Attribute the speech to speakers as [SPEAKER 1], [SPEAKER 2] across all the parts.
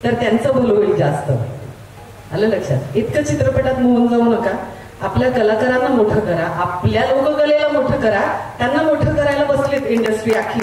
[SPEAKER 1] तर त्यांचं भलं होईल जास्त. आलं लक्षात? इतकं चित्रपटात मोहन जाऊ नका. आपल्या कलाकारांना मोठं करा, आपल्या लोककलेला मोठं करा. त्यांना मोठं करायला बसलेत इंडस्ट्री आखी,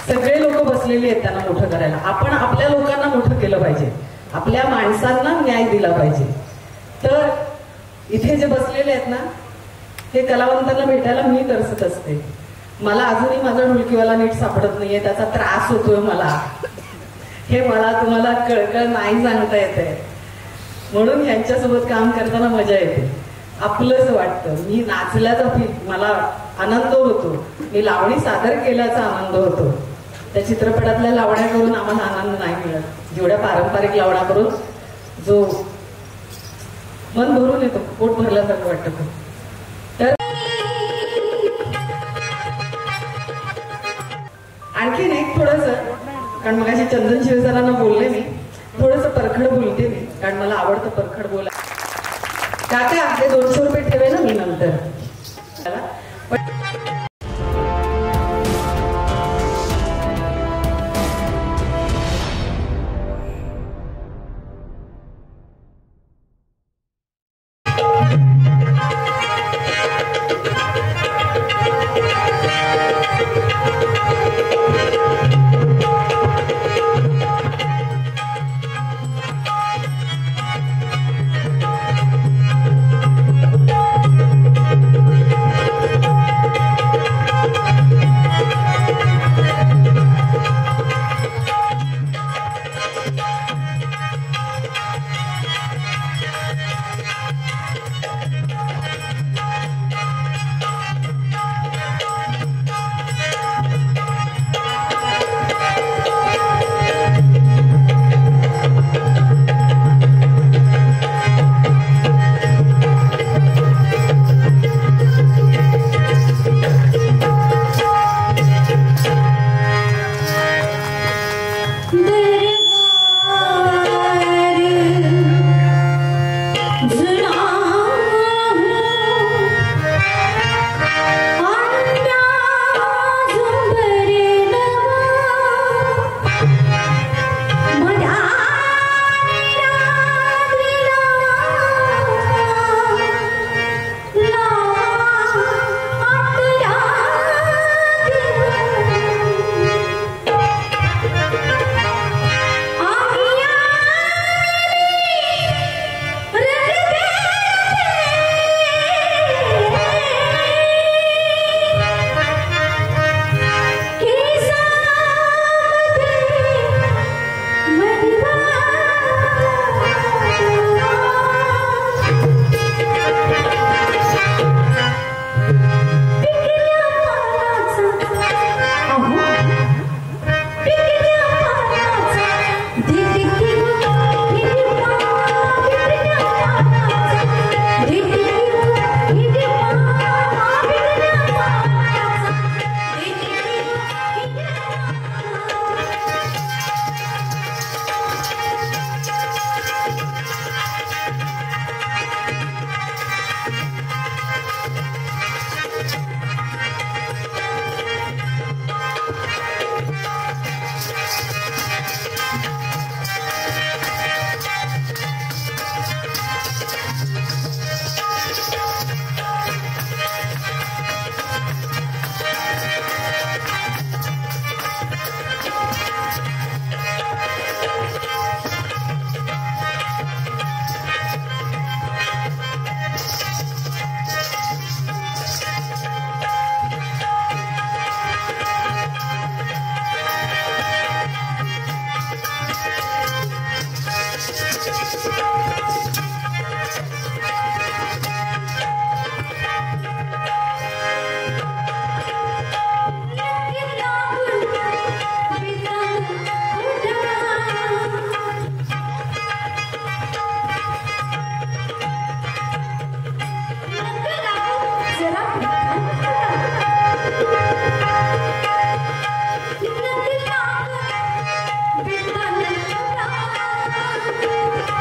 [SPEAKER 1] सगळे लोक बसलेले आहेत त्यांना मोठं करायला. आपण आपल्या लोकांना मोठं केलं पाहिजे, आपल्या माणसांना न्याय दिला पाहिजे. तर इथे जे बसलेले आहेत ना, हे कलावंतांना भेटायला मी तरसत असते. मला अजूनही माझा ढोलकीवाला नीट सापडत नाहीये, त्याचा त्रास होतोय मला. हे मला तुम्हाला कळकळ नाही सांगता येते. म्हणून यांच्यासोबत काम करताना मजा येते, आपलंच वाटतं. मी नाचल्याचा मला आनंद होतो, मी लावणी सादर केल्याचा आनंद होतो. त्या चित्रपटातल्या लावण्या करून आम्हाला आनंद नाही मिळत, जेवढ्या पारंपरिक लावण्या करून जो मन भरून येतो, पोट भरल्यासारखं वाटतं. तर आणखीन एक थोडस, कारण मग अशी चंदन शिवसरांना बोलले मी, थोडस परखड बोलते मी, कारण मला आवडतं परखड बोला. काका आपले 200 रुपये ठेवे ना मी नंतर.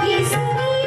[SPEAKER 2] Yes.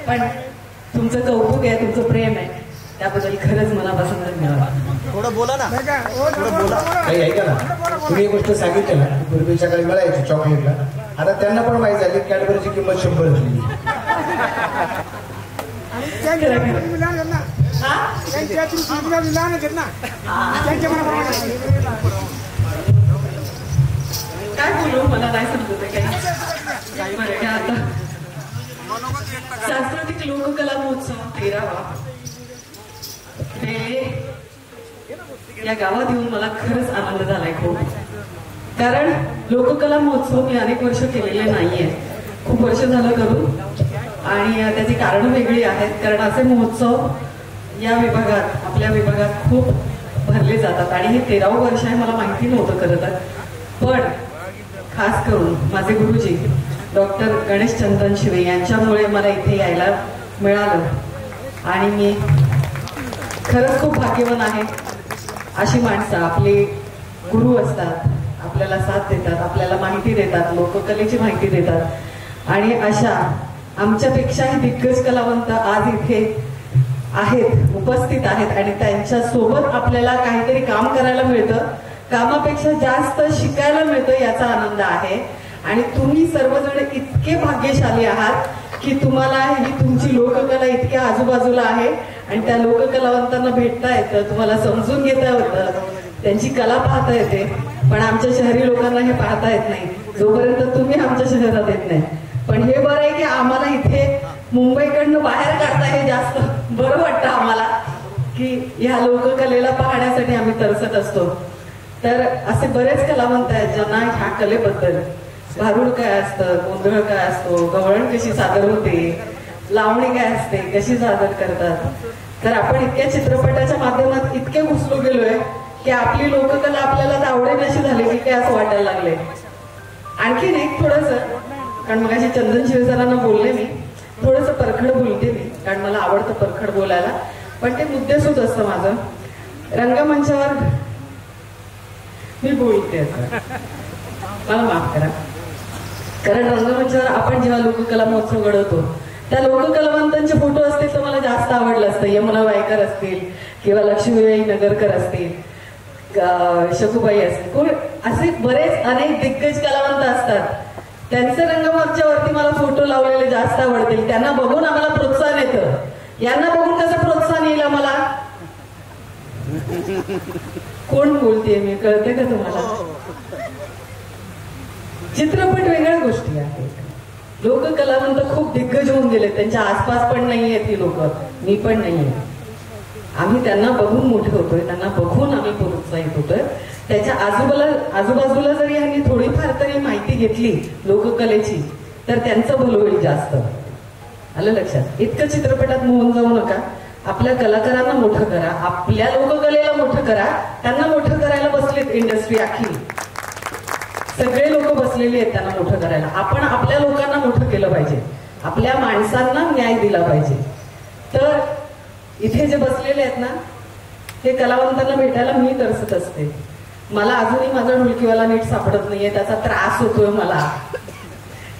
[SPEAKER 1] पण तुमचं कौतुक आहे, तुमचं प्रेम आहे, त्याबद्दल खरंच मनापासून धन्यवाद.
[SPEAKER 2] थोडं बोला ना, थोडं बोला. काही ऐका ना, तुम्ही एक गोष्ट सांगितली ना, पूर्वीच्या काळी मिळायची चॉकलेटला, आता त्यांना पण माहिती झाली कॅडबरीची किंमत 100 झाली.
[SPEAKER 1] काय बोलू मला नाही समजत काही. बरं आता सांस्कृतिक लोककला महोत्सव 13वा या गावात येऊन मला खरंच आनंद झालाय खूप. कारण लोककला महोत्सव मी अनेक वर्ष केलेले नाहीये, खूप वर्ष झालं करून, आणि त्याची कारण वेगळी आहेत. कारण असे महोत्सव या विभागात, आपल्या विभागात खूप भरले जातात आणि हे 13वं वर्ष आहे. मला माहिती नव्हतं खरं तर, पण खास करून माझे गुरुजी डॉक्टर गणेश चंदन शिवे यांच्यामुळे मला इथे यायला मिळालं आणि मी खरंच खूप भाग्यवान आहे. अशी माणसं आपले गुरु असतात, आपल्याला साथ देतात, आपल्याला माहिती देतात, लोककलेची माहिती देतात, आणि अशा आमच्यापेक्षाही दिग्गज कलावंत आज इथे आहेत, उपस्थित आहेत, आणि त्यांच्या सोबत आपल्याला काहीतरी काम करायला मिळतं, कामापेक्षा जास्त शिकायला मिळतं, याचा आनंद आहे. आणि तुम्ही सर्वजण इतके भाग्यशाली आहात की तुम्हाला ही तुमची लोककला इतक्या आजूबाजूला आहे आणि त्या लोककलावंतांना भेटता येतं, तुम्हाला समजून घेता येतं, त्यांची कला पाहता येते. पण आमच्या शहरी लोकांना हे पाहता येत नाही जोपर्यंत तुम्ही आमच्या शहरात येत नाही. पण हे बरं आहे की आम्हाला इथे मुंबईकडनं बाहेर काढता हे जास्त बरं वाटतं आम्हाला, की ह्या लोककलेला पाहण्यासाठी आम्ही तरसत असतो. तर असे बरेच कलावंत आहेत ज्यांना ह्या कलेबद्दल, भारुड काय असतं, गोंधळ काय असतो, गवळण कशी सादर होते, लावणी काय असते, कशी सादर करतात. तर आपण इतक्या चित्रपटाच्या माध्यमात इतके घुसलो गेलोय की आपली लोककला आपल्याला आवडेनाशी झाली की काय असं वाटायला लागले. आणखीन एक थोडस, कारण मग अशी चंदन शिवे सरांना बोलले मी, थोडंसं परखड बोलते मी, कारण मला आवडतं परखड बोलायला, पण ते मुद्देसूद असतं माझं. रंगमंचावर मी बोलते असं, मला माफ करा. कारण रंगमंचावर आपण जेव्हा लोककला महोत्सव घडवतो त्या लोककलावंतांचे फोटो असतील तर मला जास्त आवडलं असतं. यमुना वायकर असतील किंवा लक्ष्मीबाई नगरकर असतील, शकुबाई असतील, कोण असे बरेच अनेक दिग्गज कलावंत असतात, त्यांचे रंगमंचावरती मला फोटो लावलेले जास्त आवडतील. त्यांना बघून आम्हाला प्रोत्साहन येतं. यांना बघून कसं प्रोत्साहन येईल आम्हाला? कोण बोलते मी, कळते का तुम्हाला? चित्रपट वेगळ्या गोष्टी आहेत, लोककलावंत खूप दिग्गज होऊन गेले, त्यांच्या आसपास पण नाहीयेत ही लोक, मी पण नाहीये. आम्ही त्यांना बघून मोठे होतोय, त्यांना बघून आम्ही प्रोत्साहित होतोय. त्याच्या आजूबाजूला जरी यांनी थोडीफार तरी माहिती घेतली लोककलेची तर त्यांचं भलं होईल जास्त. आलं लक्षात? इतकं चित्रपटात मोहन जाऊ नका. आपल्या कलाकारांना मोठं करा, आपल्या लोककलेला मोठं करा. त्यांना मोठं करायला बसलेत इंडस्ट्री आखी, सगळे लोक बसलेले आहेत त्यांना मोठं करायला. आपण आपल्या लोकांना मोठं केलं पाहिजे, आपल्या माणसांना न्याय दिला पाहिजे. तर इथे जे बसलेले आहेत ना, ते कलावंतांना भेटायला मी तरसत असते. मला अजूनही माझा ढोलकीवाला नीट सापडत नाहीये, त्याचा त्रास होतोय मला.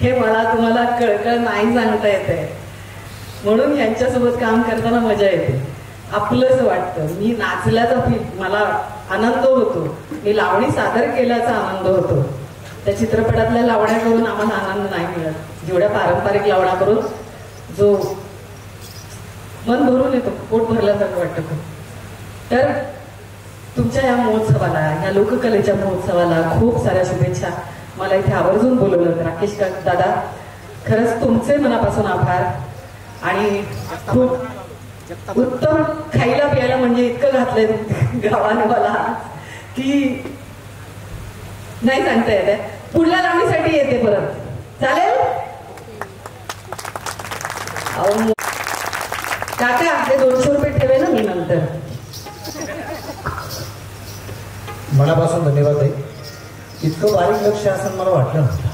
[SPEAKER 1] हे मला तुम्हाला कळकळ नाही सांगता येते, म्हणून यांच्यासोबत काम करताना मजा येते, आपलंच वाटतं. मी नाचल्याचा मला आनंद होतो, मी लावणी सादर केल्याचा आनंद होतो. त्या चित्रपटातल्या लावण्या करून आम्हाला आनंद नाही मिळत, जेवढ्या पारंपरिक लावण्या करून जो मन भरून येतो, पोट भरल्यासारखं वाटतं खूप. तर तुमच्या या महोत्सवाला, या लोककलेच्या महोत्सवाला खूप साऱ्या शुभेच्छा. मला इथे आवर्जून बोलवलं राकेश दादा, खरंच तुमचे मनापासून आभार. आणि खूप उत्तम खायला प्यायला म्हणजे इतकं घातलंय गावाने मला की नाही सांगता येत. पुढल्या लावणीसाठी येते परत, चालेल? काका आपले 200 रुपये ठेवे ना मी नंतर.
[SPEAKER 2] मनापासून धन्यवाद आहे. इतकं बारीक लक्ष असं मला वाटलं नव्हतं.